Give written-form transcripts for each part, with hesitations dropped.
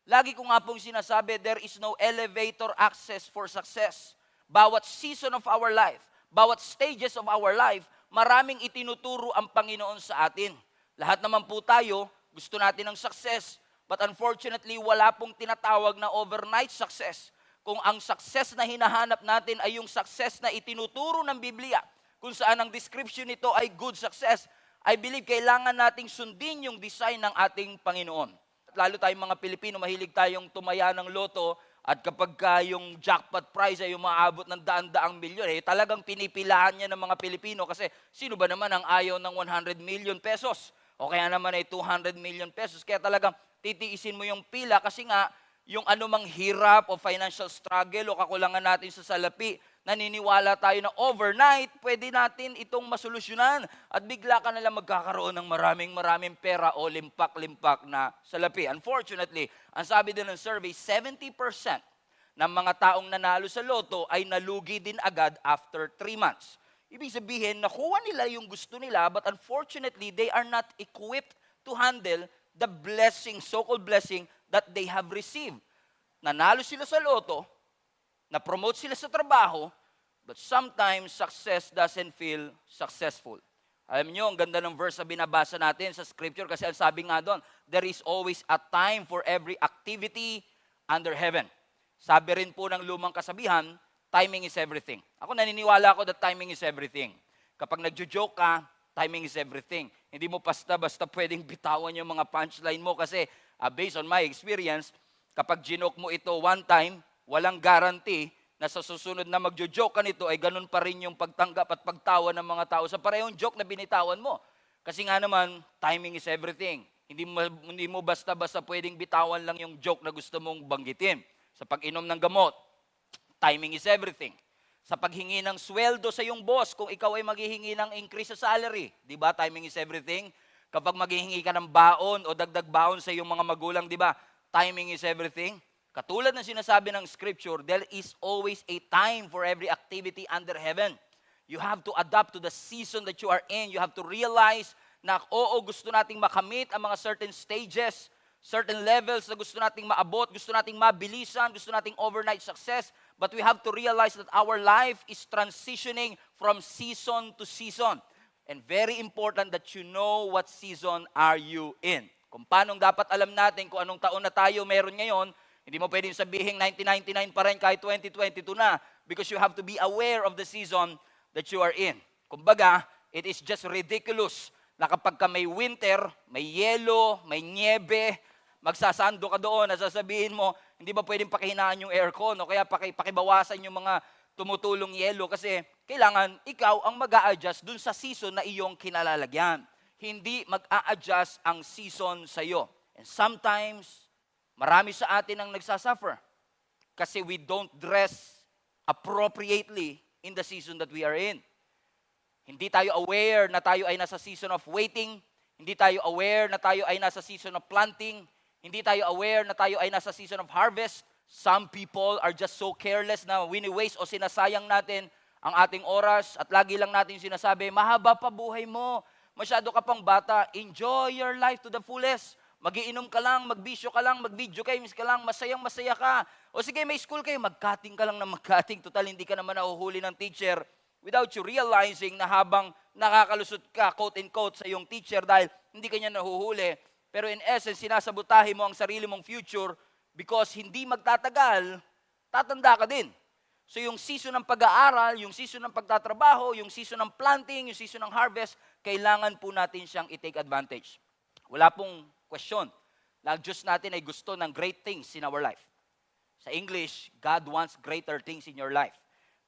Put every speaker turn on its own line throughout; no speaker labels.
Lagi ko nga pong sinasabi, there is no elevator access for success. Bawat season of our life, bawat stages of our life, maraming itinuturo ang Panginoon sa atin. Lahat naman po tayo, gusto natin ng success. But unfortunately, wala pong tinatawag na overnight success. Kung ang success na hinahanap natin ay yung success na itinuturo ng Biblia, kung saan ang description nito ay good success, I believe kailangan nating sundin yung design ng ating Panginoon. Lalo tayong mga Pilipino, mahilig tayong tumaya ng loto at kapag yung jackpot prize ay umaabot ng daan-daang milyon, talagang pinipilahan niya ng mga Pilipino kasi sino ba naman ang ayaw ng 100 million pesos? O kaya naman ay 200 million pesos. Kaya talagang titiisin mo yung pila kasi nga yung anumang hirap o financial struggle o kakulangan natin sa salapi, naniniwala tayo na overnight, pwede natin itong masolusyonan at bigla ka nalang magkakaroon ng maraming pera o limpak-limpak na salapi. Unfortunately, ang sabi din ng survey, 70% ng mga taong nanalo sa loto ay nalugi din agad after 3 months. Ibig sabihin, nakuha nila yung gusto nila, but unfortunately, they are not equipped to handle the blessing, so-called blessing, that they have received. Nanalo sila sa loto, na-promote sila sa trabaho, but sometimes success doesn't feel successful. Alam niyo, ang ganda ng verse na binabasa natin sa scripture kasi ang sabi nga doon, there is always a time for every activity under heaven. Sabi rin po ng lumang kasabihan, timing is everything. Ako naniniwala ako that timing is everything. Kapag nagjo-joke ka, timing is everything. Hindi mo basta-basta pwedeng bitawan yung mga punchline mo kasi based on my experience, kapag ginoke mo ito one time, walang guarantee na sa susunod na magjo-joke ka nito ay ganun pa rin yung pagtanggap at pagtawa ng mga tao sa parehong joke na binitawan mo. Kasi nga naman, timing is everything. Hindi mo basta-basta pwedeng bitawan lang yung joke na gusto mong banggitin. Sa pag-inom ng gamot, timing is everything. Sa paghingi ng sweldo sa iyong boss, kung ikaw ay maghihingi ng increase sa salary, di ba, timing is everything. Kapag maghihingi ka ng baon o dagdag baon sa iyong mga magulang, di ba, timing is everything. Katulad ng sinasabi ng scripture, there is always a time for every activity under heaven. You have to adapt to the season that you are in. You have to realize na gusto nating makamit ang mga certain stages, certain levels na gusto nating maabot, gusto nating mabilisan, gusto nating overnight success. But we have to realize that our life is transitioning from season to season. And very important that you know what season are you in. Kung paano dapat alam natin kung anong taon na tayo meron ngayon, hindi mo pwedeng sabihin 1999 pa rin kahit 2022 na because you have to be aware of the season that you are in. Kumbaga, it is just ridiculous na kapag ka may winter, may yelo, may niebe, magsasando ka doon, nasasabihin mo, hindi ba pwedeng pakihinaan yung aircon o kaya pakibawasan yung mga tumutulong yelo kasi kailangan ikaw ang mag-a-adjust dun sa season na iyong kinalalagyan. Hindi mag-a-adjust ang season sa iyo. And sometimes, marami sa atin ang nagsasuffer kasi we don't dress appropriately in the season that we are in. Hindi tayo aware na tayo ay nasa season of waiting. Hindi tayo aware na tayo ay nasa season of planting. Hindi tayo aware na tayo ay nasa season of harvest. Some people are just so careless na wini-waste o sinasayang natin ang ating oras at lagi lang natin sinasabi, mahaba pa buhay mo, masyado ka pang bata, enjoy your life to the fullest. Magiinom ka lang, magbisyo ka lang, mag-video games ka lang, masayang-masaya ka. O sige, may school kayo, mag-cutting ka lang ng mag-cutting. Total, hindi ka naman nahuhuli ng teacher without you realizing na habang nakakalusot ka, quote-unquote, sa iyong teacher dahil hindi ka niya nahuhuli. Pero in essence, sinasabotahe mo ang sarili mong future because hindi magtatagal, tatanda ka din. So yung season ng pag-aaral, yung season ng pagtatrabaho, yung season ng planting, yung season ng harvest, kailangan po natin siyang i-take advantage. Wala pong question. Ang Diyos natin ay gusto ng great things in our life. Sa English, God wants greater things in your life.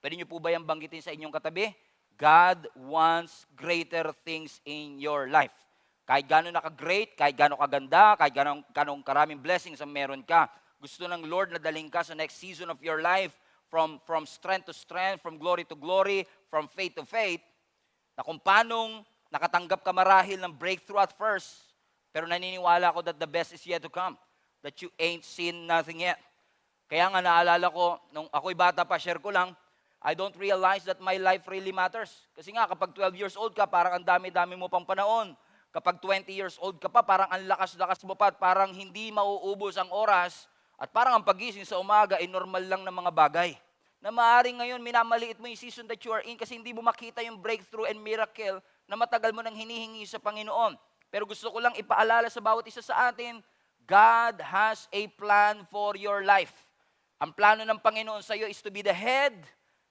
Pwede niyo po ba yung banggitin sa inyong katabi? God wants greater things in your life. Kahit gano'n naka-great, kahit gano'n kaganda, kahit gano'n karaming blessings ang meron ka, gusto ng Lord na daling ka sa next season of your life, from strength to strength, from glory to glory, from faith to faith, na kung paanong nakatanggap ka marahil ng breakthrough at first, pero naniniwala ko that the best is yet to come, that you ain't seen nothing yet. Kaya nga naalala ko, nung ako'y bata pa, share ko lang, I don't realize that my life really matters. Kasi nga, kapag 12 years old ka, parang ang dami-dami mo pang panahon. kapag 20 years old ka pa, parang ang lakas-lakas mo pa at parang hindi mauubos ang oras at parang ang pagising sa umaga ay normal lang na mga bagay. Na maaaring ngayon minamaliit mo yung season that you are in kasi hindi mo makita yung breakthrough and miracle na matagal mo nang hinihingi sa Panginoon. Pero gusto ko lang ipaalala sa bawat isa sa atin, God has a plan for your life. Ang plano ng Panginoon sa iyo is to be the head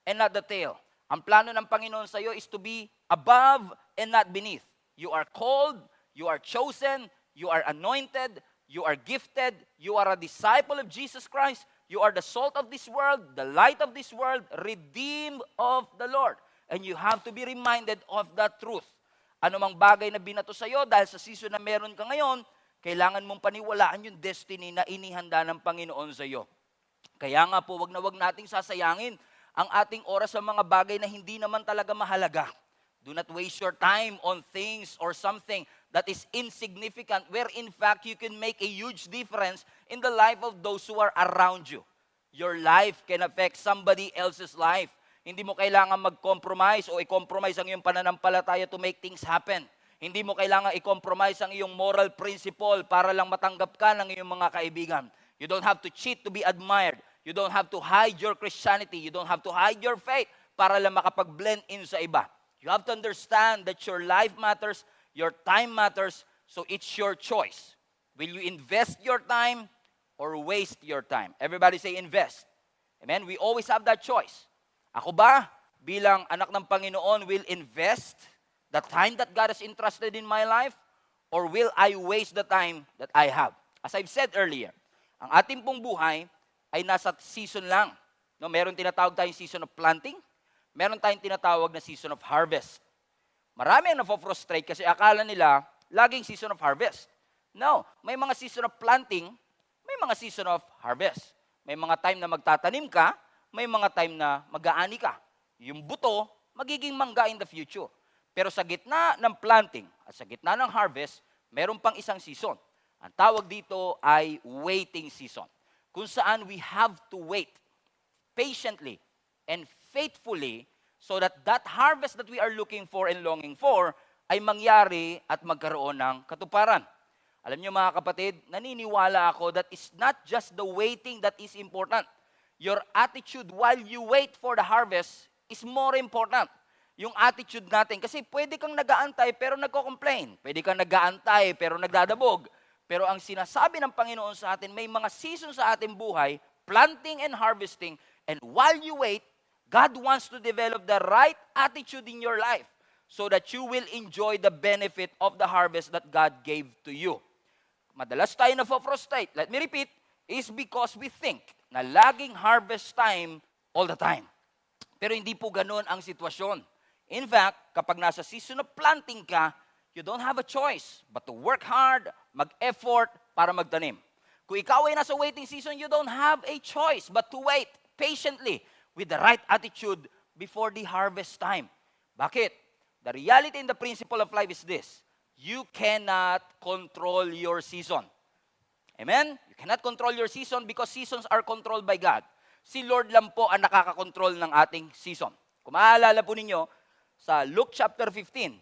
and not the tail. Ang plano ng Panginoon sa iyo is to be above and not beneath. You are called, you are chosen, you are anointed, you are gifted, you are a disciple of Jesus Christ, you are the salt of this world, the light of this world, redeemed of the Lord. And you have to be reminded of that truth. Ano mang bagay na binato sa iyo dahil sa season na meron ka ngayon, kailangan mong paniwalaan yung destiny na inihanda ng Panginoon sa iyo. Kaya nga po, wag nating sasayangin ang ating oras sa mga bagay na hindi naman talaga mahalaga. Do not waste your time on things or something that is insignificant where in fact you can make a huge difference in the life of those who are around you. Your life can affect somebody else's life. Hindi mo kailangan mag-compromise o i-compromise ang iyong pananampalataya to make things happen. Hindi mo kailangan i-compromise ang iyong moral principle para lang matanggap ka ng iyong mga kaibigan. You don't have to cheat to be admired. You don't have to hide your Christianity. You don't have to hide your faith para lang makapag-blend in sa iba. You have to understand that your life matters, your time matters, so it's your choice. Will you invest your time or waste your time? Everybody say invest. Amen? We always have that choice. Ako ba, bilang anak ng Panginoon, will invest the time that God has entrusted in my life or will I waste the time that I have? As I've said earlier, ang ating pong buhay ay nasa season lang. No, meron tinatawag tayong season of planting, meron tayong tinatawag na season of harvest. Marami ang nafo-frustrate kasi akala nila laging season of harvest. No, may mga season of planting, may mga season of harvest. May mga time na magtatanim ka, may mga time na mag-aani ka. Yung buto, magiging mangga in the future. Pero sa gitna ng planting at sa gitna ng harvest, meron pang isang season. Ang tawag dito ay waiting season. Kung saan we have to wait patiently and faithfully so that that harvest that we are looking for and longing for ay mangyari at magkaroon ng katuparan. Alam niyo mga kapatid, naniniwala ako that it's not just the waiting that is important. Your attitude while you wait for the harvest is more important. Yung attitude natin, kasi pwede kang nag-aantay pero nagko-complain. Pwede kang nag-aantay pero nagdadabog. Pero ang sinasabi ng Panginoon sa atin, may mga season sa ating buhay, planting and harvesting, and while you wait, God wants to develop the right attitude in your life so that you will enjoy the benefit of the harvest that God gave to you. Madalas tayo na-frustrate. Let me repeat, is because we think na laging harvest time all the time. Pero hindi po ganun ang sitwasyon. In fact, kapag nasa season of planting ka, you don't have a choice but to work hard, mag-effort para magtanim. Kung ikaw ay nasa waiting season, you don't have a choice but to wait patiently with the right attitude before the harvest time. Bakit? The reality and the principle of life is this. You cannot control your season. Amen? You cannot control your season because seasons are controlled by God. Si Lord lang po ang nakakakontrol ng ating season. Kung maaalala po ninyo, sa Luke chapter 15,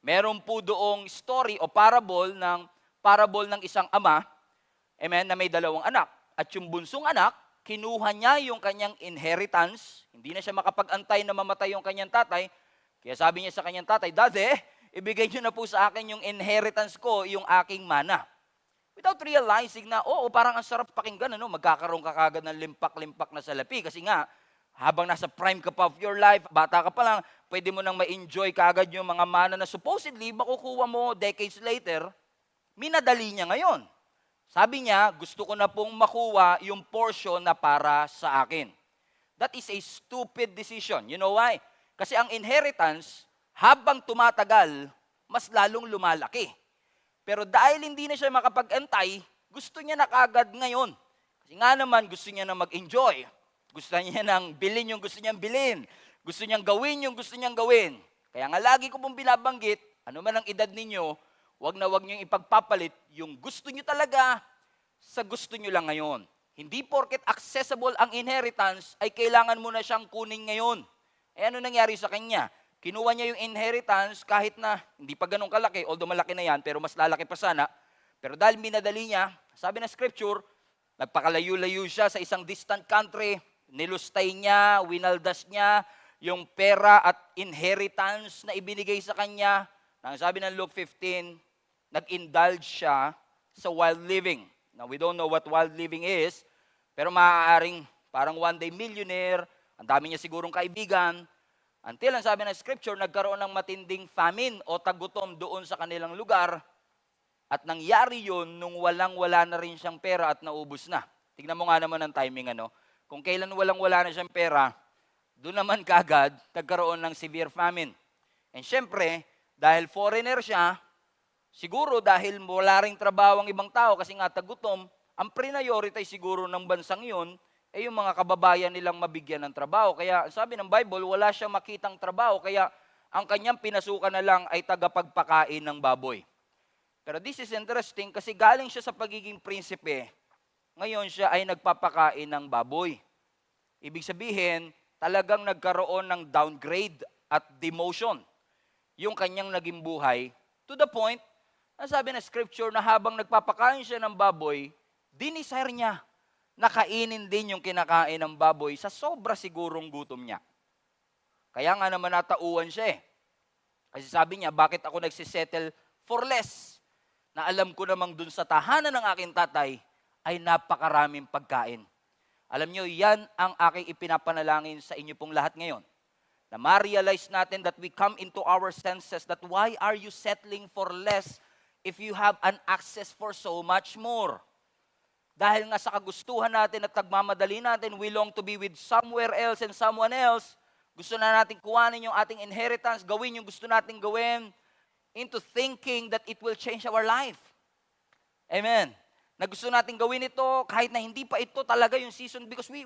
meron po doong story o parable ng isang ama, amen, na may dalawang anak. At yung bunsong anak, kinuha niya yung kanyang inheritance, hindi na siya makapag-antay na mamatay yung kanyang tatay, kaya sabi niya sa kanyang tatay, Daddy, ibigay niyo na po sa akin yung inheritance ko, yung aking mana. Without realizing na, parang ang sarap pakinggan, magkakaroon ka kagad ng limpak-limpak na salapi. Kasi nga, habang nasa prime ka pa of your life, bata ka pa lang, pwede mo nang ma-enjoy kagad yung mga mana na supposedly makukuha mo decades later, minadali niya ngayon. Sabi niya, gusto ko na pong makuha yung portion na para sa akin. That is a stupid decision. You know why? Kasi ang inheritance, habang tumatagal, mas lalong lumalaki. Pero dahil hindi na siya makapag-antay, gusto niya na kagad ngayon. Kasi nga naman, gusto niya na mag-enjoy. Gusto niya nang bilhin yung gusto niyang bilhin. Gusto niyang gawin yung gusto niyang gawin. Kaya nga lagi ko pong binabanggit, ano man ang edad ninyo, wag niyong ipagpapalit yung gusto niyo talaga sa gusto niyo lang ngayon. Hindi porket accessible ang inheritance, ay kailangan mo na siyang kunin ngayon. Eh ano nangyari sa kanya? Kinuha niya yung inheritance kahit na hindi pa ganun kalaki, although malaki na yan, pero mas lalaki pa sana. Pero dahil minadali niya, sabi ng scripture, nagpakalayo-layo siya sa isang distant country, nilustay niya, winaldas niya yung pera at inheritance na ibinigay sa kanya. Ang sabi ng Luke 15, nag-indulge siya sa wild living. Now, we don't know what wild living is, pero maaaring parang one day millionaire, ang dami niya sigurong kaibigan, until ang sabi ng scripture, nagkaroon ng matinding famine o tagutom doon sa kanilang lugar, at nangyari yun nung walang-wala na rin siyang pera at naubos na. Tignan mo nga naman ang timing, ano? Kung kailan walang-wala na siyang pera, doon naman kagad nagkaroon ng severe famine. And syempre, dahil foreigner siya, siguro dahil wala ring trabaho ang ibang tao kasi nga tagutom, ang prioritize siguro ng bansang yun ay yung mga kababayan nilang mabigyan ng trabaho. Kaya sabi ng Bible, wala siyang makitang trabaho, kaya ang kanyang pinasukan na lang ay tagapagpakain ng baboy. Pero this is interesting kasi galing siya sa pagiging prinsipe, ngayon siya ay nagpapakain ng baboy. Ibig sabihin, talagang nagkaroon ng downgrade at demotion yung kanyang naging buhay, to the point, ang sabi ng scripture na habang nagpapakain siya ng baboy, dinisire niya na kainin din yung kinakain ng baboy sa sobra sigurong gutom niya. Kaya nga naman natauan siya eh. Kasi sabi niya, bakit ako nagsisettle for less? Na alam ko namang dun sa tahanan ng aking tatay ay napakaraming pagkain. Alam niyo, yan ang aking ipinapanalangin sa inyo pong lahat ngayon. Na ma-realize natin that we come into our senses that why are you settling for less if you have an access for so much more? Dahil nga sa kagustuhan natin at nagmamadali natin, we long to be with somewhere else and someone else. Gusto na natin kuhanin yung ating inheritance, gawin yung gusto natin gawin, into thinking that it will change our life. Amen. Na gusto natin gawin ito kahit na hindi pa ito talaga yung season because we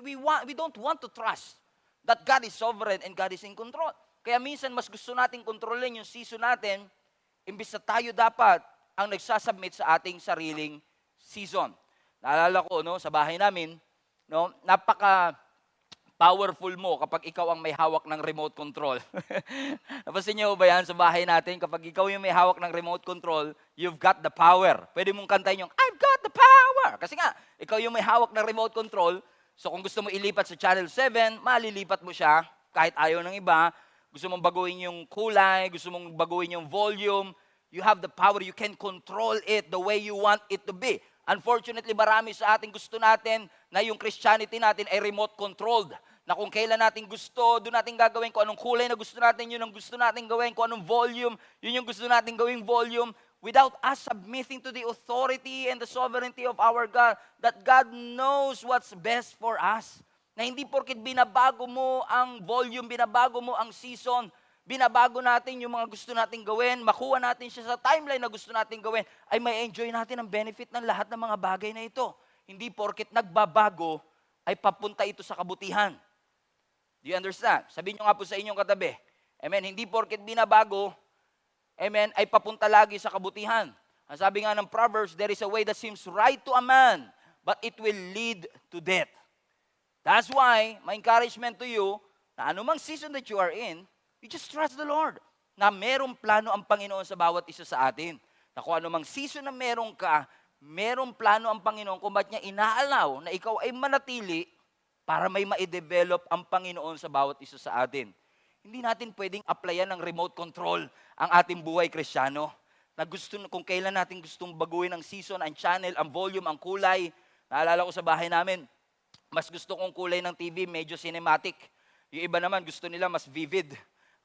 don't want to trust that God is sovereign and God is in control. Kaya minsan mas gusto natin kontrolin yung season natin imbis na tayo dapat ang nagsasubmit sa ating sariling season. Naalala ko, no, sa bahay namin, no, napaka-powerful mo kapag ikaw ang may hawak ng remote control. Napansin niyo ba yan sa bahay natin? Kapag ikaw yung may hawak ng remote control, you've got the power. Pwede mong kantahin yung, I've got the power! Kasi nga, ikaw yung may hawak ng remote control, so kung gusto mo ilipat sa Channel 7, malilipat mo siya kahit ayaw ng iba. Gusto mong baguhin yung kulay, gusto mong baguhin yung volume, you have the power, you can control it the way you want it to be. Unfortunately, marami sa ating gusto natin na yung Christianity natin ay remote controlled. Na kung kailan natin gusto, doon natin gagawin. Kung anong kulay na gusto natin, yun ang gusto natin gawin. Kung anong volume, yun yung gusto natin gawing volume. Without us submitting to the authority and the sovereignty of our God, that God knows what's best for us. Na hindi porket binabago mo ang volume, binabago mo ang season, binabago natin yung mga gusto nating gawin, makuha natin siya sa timeline na gusto nating gawin, ay may enjoy natin ang benefit ng lahat ng mga bagay na ito. Hindi porket nagbabago, ay papunta ito sa kabutihan. Do you understand? Sabihin nyo nga po sa inyong katabi. Amen. Hindi porket binabago, amen, ay papunta lagi sa kabutihan. Ang sabi nga ng Proverbs, there is a way that seems right to a man, but it will lead to death. That's why, my encouragement to you, na anumang season that you are in, you just trust the Lord na merong plano ang Panginoon sa bawat isa sa atin. Na kung anumang season na meron ka, merong plano ang Panginoon kung ba't niya inaalaw na ikaw ay manatili para may ma-develop ang Panginoon sa bawat isa sa atin. Hindi natin pwedeng applyan ng remote control ang ating buhay Kristiyano. Na gusto, kung kailan natin gustong baguhin ang season, ang channel, ang volume, ang kulay. Naalala ko sa bahay namin, mas gusto kong kulay ng TV, medyo cinematic. Yung iba naman gusto nila mas vivid.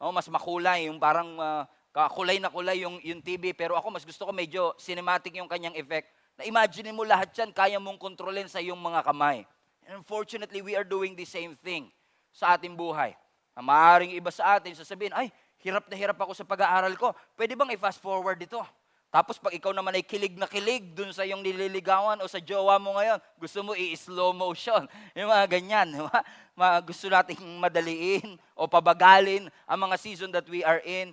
Mas makulay, yung parang kulay na kulay yung TV. Pero ako mas gusto ko medyo cinematic yung kanyang effect. Na-imagine mo lahat yan, kaya mong kontrolin sa iyong mga kamay. And unfortunately, we are doing the same thing sa ating buhay. Maaaring iba sa atin, sasabihin, ay, hirap na hirap ako sa pag-aaral ko. Pwede bang i-fast forward ito? Tapos pag ikaw naman ay kilig na kilig dun sa iyong nililigawan o sa jowa mo ngayon, gusto mo i-slow motion. Yung mga ganyan. Gusto nating madaliin o pabagalin ang mga season that we are in.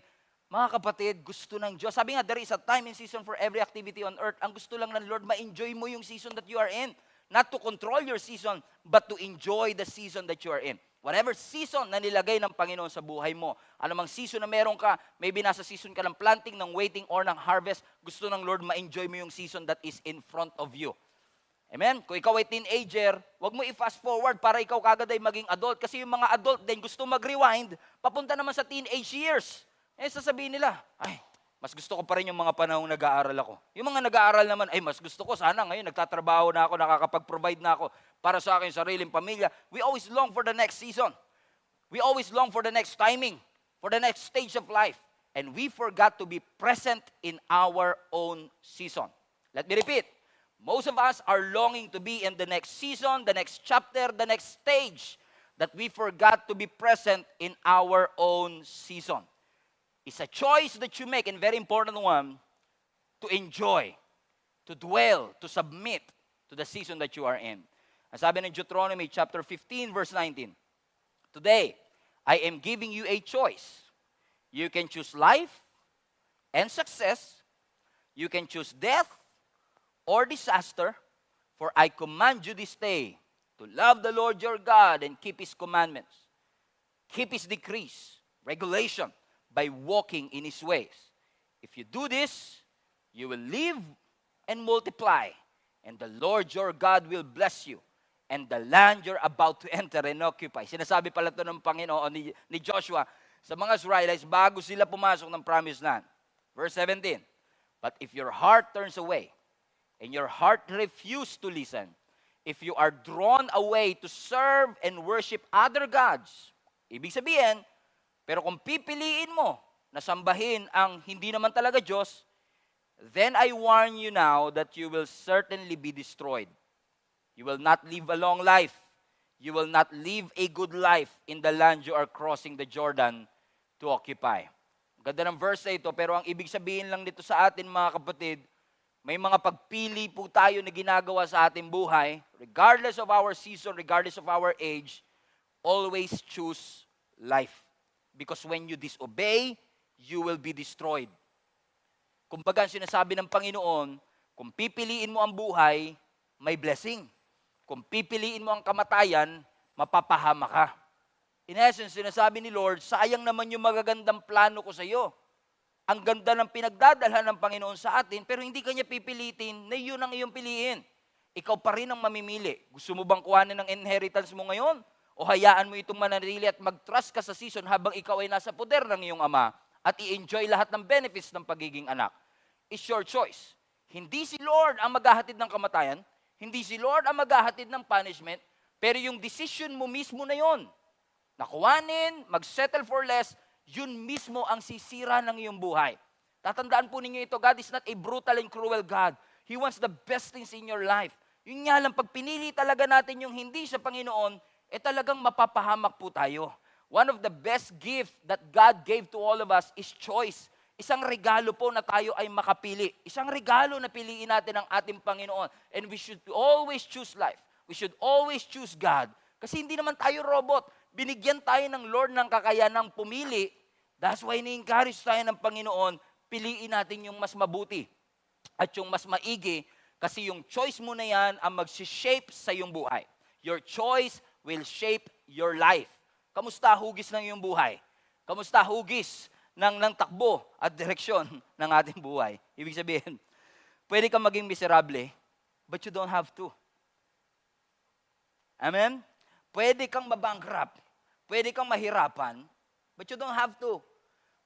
Mga kapatid, gusto ng Diyos. Sabi nga, there is a time and season for every activity on earth. Ang gusto lang ng Lord, ma-enjoy mo yung season that you are in. not to control your season, but to enjoy the season that you are in. Whatever season na nilagay ng Panginoon sa buhay mo, anumang season na meron ka, maybe nasa season ka ng planting, ng waiting, or ng harvest, gusto ng Lord ma-enjoy mo yung season that is in front of you. Amen? Kung ikaw ay teenager, wag mo i-fast forward para ikaw kagad ay maging adult. Kasi yung mga adult din gusto mag-rewind, papunta naman sa teenage years. Sasabihin nila, ay, mas gusto ko pa rin yung mga panahong nag-aaral ako. Yung mga nag-aaral naman, ay, mas gusto ko sana ngayon, nagtatrabaho na ako, nakakapag-provide na ako para sa aking sariling pamilya. We always long for the next season. We always long for the next timing, for the next stage of life. And we forgot to be present in our own season. Let me repeat. Most of us are longing to be in the next season, the next chapter, the next stage, that we forgot to be present in our own season. It's a choice that you make, and very important one, to enjoy, to dwell, to submit to the season that you are in. Ang sabi ng Deuteronomy chapter 15, verse 19, today, I am giving you a choice. You can choose life and success. You can choose death or disaster, for I command you this day to love the Lord your God and keep His commandments, keep His decrees, regulation, by walking in His ways. If you do this, you will live and multiply, and the Lord your God will bless you, and the land you're about to enter and occupy. Sinasabi pala ito ng Panginoon ni Joshua sa mga Israelites bago sila pumasok ng promised land. Verse 17, but if your heart turns away, and your heart refuse to listen, if you are drawn away to serve and worship other gods, ibig sabihin, pero kung pipiliin mo na sambahin ang hindi naman talaga Diyos, then I warn you now that you will certainly be destroyed. You will not live a long life. You will not live a good life in the land you are crossing the Jordan to occupy. Ganda ng verse na ito, pero ang ibig sabihin lang nito sa atin mga kapatid, may mga pagpili po tayo na ginagawa sa ating buhay, regardless of our season, regardless of our age, always choose life. Because when you disobey, you will be destroyed. Kumbaga, sinasabi ng Panginoon, kung pipiliin mo ang buhay, may blessing. Kung pipiliin mo ang kamatayan, mapapahama ka. In essence, sinasabi ni Lord, sayang naman yung magagandang plano ko sa iyo. Ang ganda ng pinagdadalhan ng Panginoon sa atin, pero hindi kanya pipilitin na yun ang iyong piliin. Ikaw pa rin ang mamimili. Gusto mo bang kuhanin ng inheritance mo ngayon? O hayaan mo itong mananatili at mag-trust ka sa season habang ikaw ay nasa poder ng iyong ama at i-enjoy lahat ng benefits ng pagiging anak? It's your choice. Hindi si Lord ang maghahatid ng kamatayan, hindi si Lord ang maghahatid ng punishment, pero yung decision mo mismo na yon. Nakuhanin, mag-settle for less, yun mismo ang sisira ng iyong buhay. Tatandaan po ninyo ito, God is not a brutal and cruel God. He wants the best things in your life. Yun nga lang, pag pinili talaga natin yung hindi sa Panginoon, talagang mapapahamak po tayo. One of the best gift that God gave to all of us is choice. Isang regalo po na tayo ay makapili. Isang regalo na piliin natin ang ating Panginoon. And we should always choose life. We should always choose God. Kasi hindi naman tayo robot. Binigyan tayo ng Lord ng kakayanang pumili. That's why ni-encourage tayo ng Panginoon, piliin natin yung mas mabuti at yung mas maigi kasi yung choice mo na yan ang mag-shape sa iyong buhay. Your choice will shape your life. Kamusta hugis ng iyong buhay? Kamusta hugis ng takbo at direksyon ng ating buhay? Ibig sabihin, pwede kang maging miserable, but you don't have to. Amen? Pwede kang mabankrupt. Pwede kang mahirapan, but you don't have to.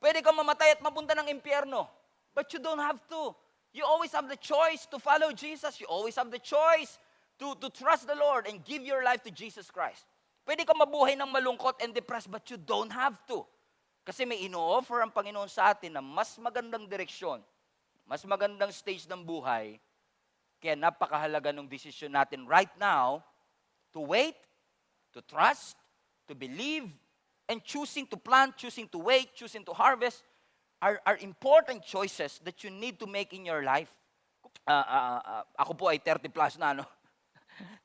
Pwede kang mamatay at mapunta ng impyerno, but you don't have to. You always have the choice to follow Jesus. You always have the choice to trust the Lord and give your life to Jesus Christ. Pwede kang mabuhay ng malungkot and depressed, but you don't have to. Kasi may ino-offer ang Panginoon sa atin na mas magandang direksyon, mas magandang stage ng buhay. Kaya napakahalaga ng desisyon natin right now to wait, to trust, to believe, and choosing to plant, choosing to wait, choosing to harvest are important choices that you need to make in your life. Ako po ay 30 plus na, no?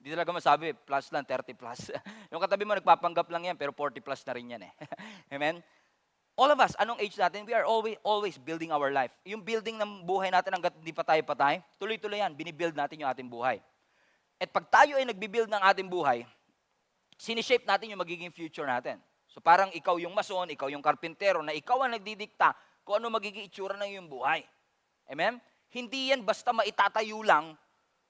Di talaga masabi, plus lang, 30 plus. Yung katabi mo, nagpapanggap lang yan, pero 40 plus na rin yan eh. Amen? All of us, anong age natin, we are always building our life. Yung building ng buhay natin hanggat hindi pa tayo patay, tuloy-tuloy yan, binibuild natin yung ating buhay. At pag tayo ay nagbibuild ng ating buhay, sinishape natin yung magiging future natin. So parang ikaw yung mason, ikaw yung karpintero, na ikaw ang nagdidikta kung ano magiging itsura ng iyong buhay. Amen? Hindi yan basta maitatayo lang.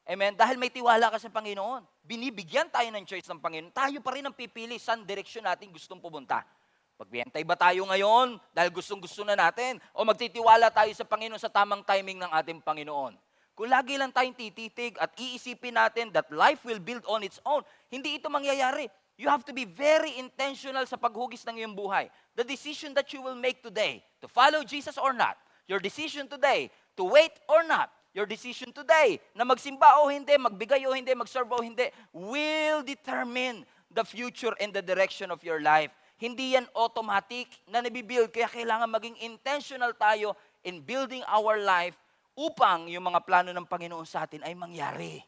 Amen? Dahil may tiwala ka sa Panginoon. Binibigyan tayo ng choice ng Panginoon. Tayo pa rin ang pipili saan direksyon natin gustong pumunta. Magbiyantay ba tayo ngayon dahil gustong-gusto na natin? O magtitiwala tayo sa Panginoon sa tamang timing ng ating Panginoon? Kung lagi lang tayong tititig at iisipin natin that life will build on its own, hindi ito mangyayari. You have to be very intentional sa paghugis ng iyong buhay. The decision that you will make today, to follow Jesus or not, your decision today, to wait or not, your decision today, na magsimba o hindi, magbigay o hindi, magserve o hindi, will determine the future and the direction of your life. Hindi yan automatic na nabibuild, kaya kailangan maging intentional tayo in building our life upang yung mga plano ng Panginoon sa atin ay mangyari.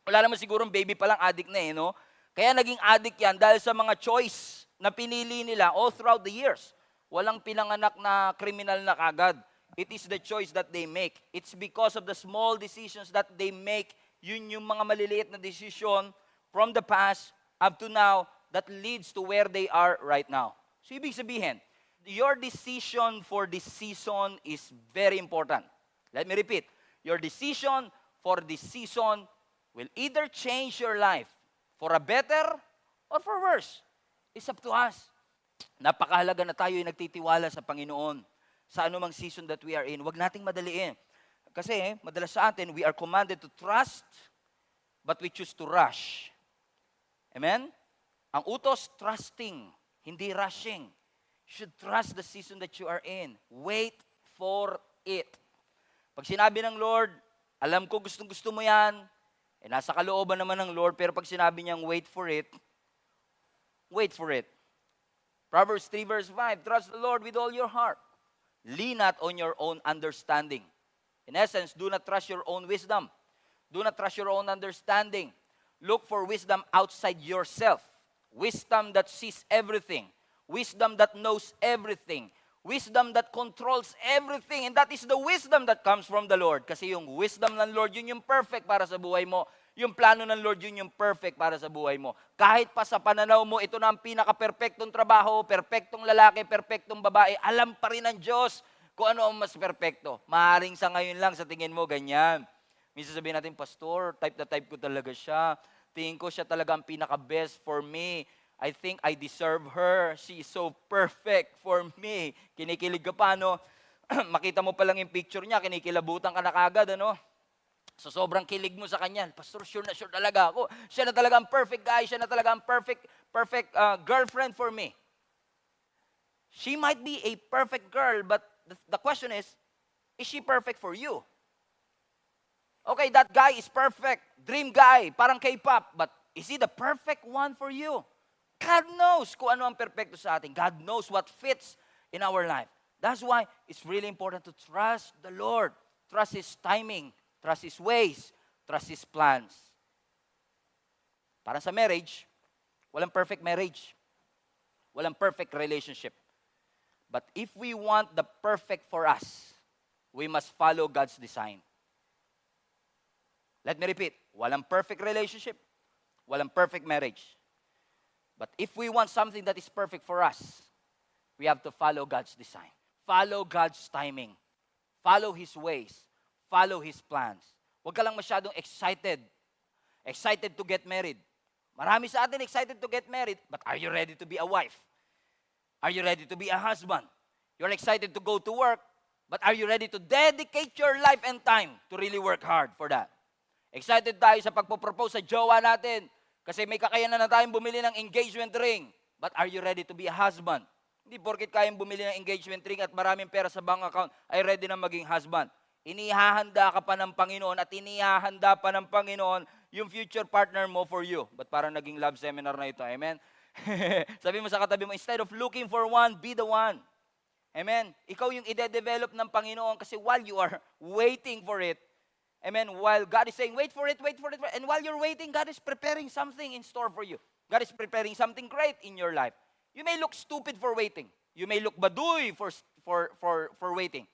Wala naman sigurong baby pa lang addict na no? Kaya naging addict yan dahil sa mga choice na pinili nila all throughout the years. Walang pinanganak na kriminal na kagad. It is the choice that they make. It's because of the small decisions that they make. Yun yung mga maliliit na decision from the past up to now that leads to where they are right now. So ibig sabihin, your decision for this season is very important. Let me repeat. Your decision for this season will either change your life for a better or for worse. It's up to us. Napakahalaga na tayo ay nagtitiwala sa Panginoon sa anumang season that we are in. Huwag nating madaliin. Kasi madalas sa atin, we are commanded to trust, but we choose to rush. Amen? Ang utos, trusting, hindi rushing. You should trust the season that you are in. Wait for it. Pag sinabi ng Lord, alam ko gustong-gusto mo yan, nasa kalooban naman ng Lord, pero pag sinabi niyang wait for it, wait for it. Proverbs 3 verse 5, trust the Lord with all your heart. Lean not on your own understanding. In essence, do not trust your own wisdom. Do not trust your own understanding. Look for wisdom outside yourself. Wisdom that sees everything. Wisdom that knows everything. Wisdom that controls everything. And that is the wisdom that comes from the Lord. Kasi yung wisdom ng Lord, yun yung perfect para sa buhay mo. Yung plano ng Lord, yun yung perfect para sa buhay mo. Kahit pa sa pananaw mo, ito na ang pinaka-perfectong trabaho, perfectong lalaki, perfectong babae, alam pa rin ng Diyos kung ano ang mas perfecto. Maaaring sa ngayon lang, sa tingin mo, ganyan. Minsan sabihin natin, Pastor, type na type ko talaga siya. Tingin ko siya talaga ang pinaka-best for me. I think I deserve her. She is so perfect for me. Kinikilig ka pa, no? Makita mo pa lang yung picture niya, kinikilabutan ka na kagad, ano? So sobrang kilig mo sa kanya. Pastor, sure na sure talaga ako. Siya na talaga ang perfect guy. Siya na talaga ang perfect girlfriend for me. She might be a perfect girl, but the question is she perfect for you? Okay, that guy is perfect. Dream guy, parang K-pop. But is he the perfect one for you? God knows kung ano ang perfecto sa atin. God knows what fits in our life. That's why it's really important to trust the Lord. Trust His timing. Trust His ways. Trust His plans. Para sa marriage, walang perfect marriage. Walang perfect relationship. But if we want the perfect for us, we must follow God's design. Let me repeat. Walang perfect relationship. Walang perfect marriage. But if we want something that is perfect for us, we have to follow God's design. Follow God's timing. Follow His ways. Follow His plans. Huwag ka lang masyadong excited. Excited to get married. Marami sa atin excited to get married, but are you ready to be a wife? Are you ready to be a husband? You're excited to go to work, but are you ready to dedicate your life and time to really work hard for that? Excited tayo sa pagpo-propose sa jowa natin, kasi may kakayanan na tayong bumili ng engagement ring. But are you ready to be a husband? Hindi porket kayang bumili ng engagement ring at maraming pera sa bank account, ay ready na maging husband. Inihahanda ka pa ng Panginoon at inihahanda pa ng Panginoon yung future partner mo for you. But parang naging love seminar na ito. Amen? Sabi mo sa katabi mo, instead of looking for one, be the one. Amen? Ikaw yung ide-develop ng Panginoon kasi while you are waiting for it, amen. While God is saying, wait for it. And while you're waiting, God is preparing something in store for you. God is preparing something great in your life. You may look stupid for waiting. You may look baduy for waiting.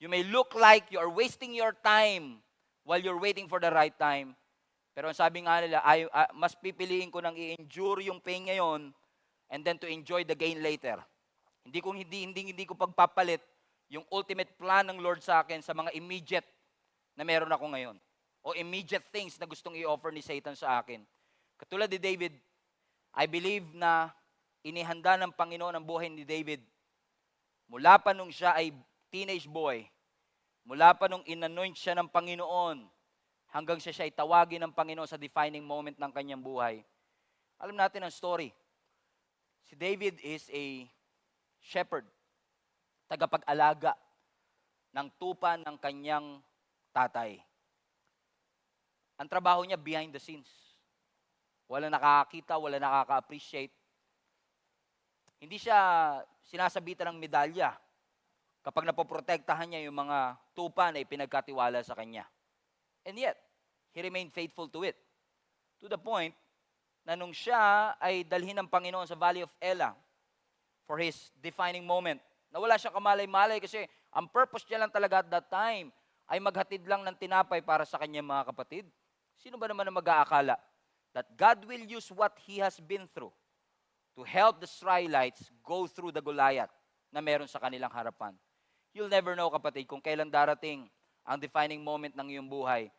You may look like you are wasting your time while you're waiting for the right time. Pero ang sabi nga nila, mas pipiliin ko nang i-endure yung pain ngayon and then to enjoy the gain later. Hindi ko pagpapalit yung ultimate plan ng Lord sa akin sa mga immediate na meron ako ngayon. O immediate things na gustong i-offer ni Satan sa akin. Katulad ni David, I believe na inihanda ng Panginoon ang buhay ni David mula pa nung siya ay teenage boy, mula pa nung inanoint siya ng Panginoon, hanggang siya ay tawagin ng Panginoon sa defining moment ng kanyang buhay. Alam natin ang story. Si David is a shepherd, tagapag-alaga ng tupa ng kanyang tatay. Ang trabaho niya behind the scenes. Wala nakakakita, wala nakaka-appreciate. Hindi siya sinasabitan ng medalya kapag napoprotektahan niya yung mga tupa na ipinagkatiwala sa kanya. And yet, he remained faithful to it. To the point na nung siya ay dalhin ng Panginoon sa Valley of Elah for his defining moment, na wala siyang kamalay-malay kasi ang purpose niya lang talaga at that time ay maghatid lang ng tinapay para sa kanyang mga kapatid. Sino ba naman ang mag-aakala that God will use what he has been through to help the Israelites go through the Goliath na meron sa kanilang harapan? You'll never know, kapatid, kung kailan darating ang defining moment ng iyong buhay.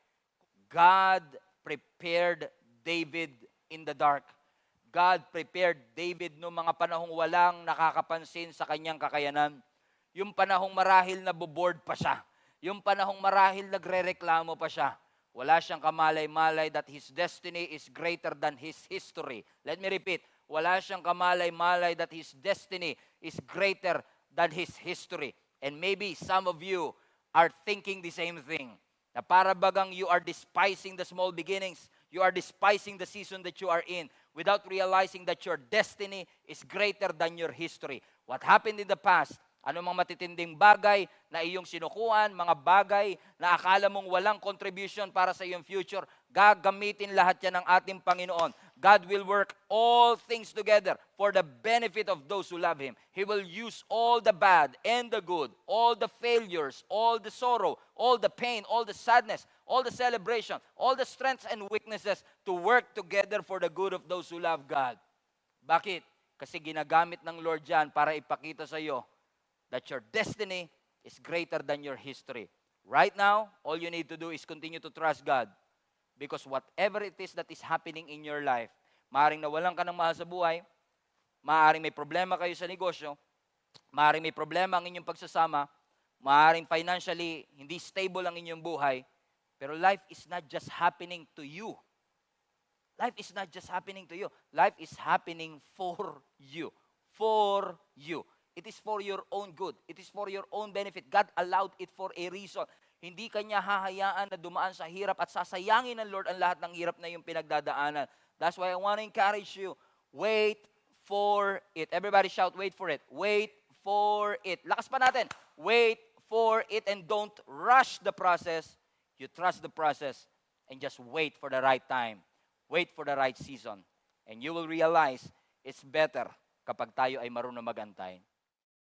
God prepared David in the dark. God prepared David noong mga panahong walang nakakapansin sa kanyang kakayanan. Yung panahong marahil naboboard pa siya. Yung panahong marahil nagrereklamo pa siya. Wala siyang kamalay-malay that his destiny is greater than his history. Let me repeat. Wala siyang kamalay-malay that his destiny is greater than his history. And maybe some of you are thinking the same thing. Na para bagang you are despising the small beginnings. You are despising the season that you are in without realizing that your destiny is greater than your history. What happened in the past, anumang matitinding bagay na iyong sinukuan, mga bagay na akala mong walang contribution para sa iyong future, gagamitin lahat yan ng ating Panginoon. God will work all things together for the benefit of those who love Him. He will use all the bad and the good, all the failures, all the sorrow, all the pain, all the sadness, all the celebration, all the strengths and weaknesses to work together for the good of those who love God. Bakit? Kasi ginagamit ng Lord yan para ipakita sa iyo that your destiny is greater than your history. Right now, all you need to do is continue to trust God. Because whatever it is that is happening in your life, maaaring nawalan ka ng mahal sa buhay, maaaring may problema kayo sa negosyo, maaaring may problema ang inyong pagsasama, maaaring financially hindi stable ang inyong buhay, pero life is not just happening to you. Life is not just happening to you. Life is happening for you. For you. It is for your own good. It is for your own benefit. God allowed it for a reason. Hindi kanya hahayaan na dumaan sa hirap at sasayangin ng Lord ang lahat ng hirap na yung pinagdadaanan. That's why I want to encourage you. Wait for it. Everybody shout, wait for it. Wait for it. Lakas pa natin. Wait for it and don't rush the process. You trust the process and just wait for the right time. Wait for the right season. And you will realize it's better kapag tayo ay marunong mag-antay.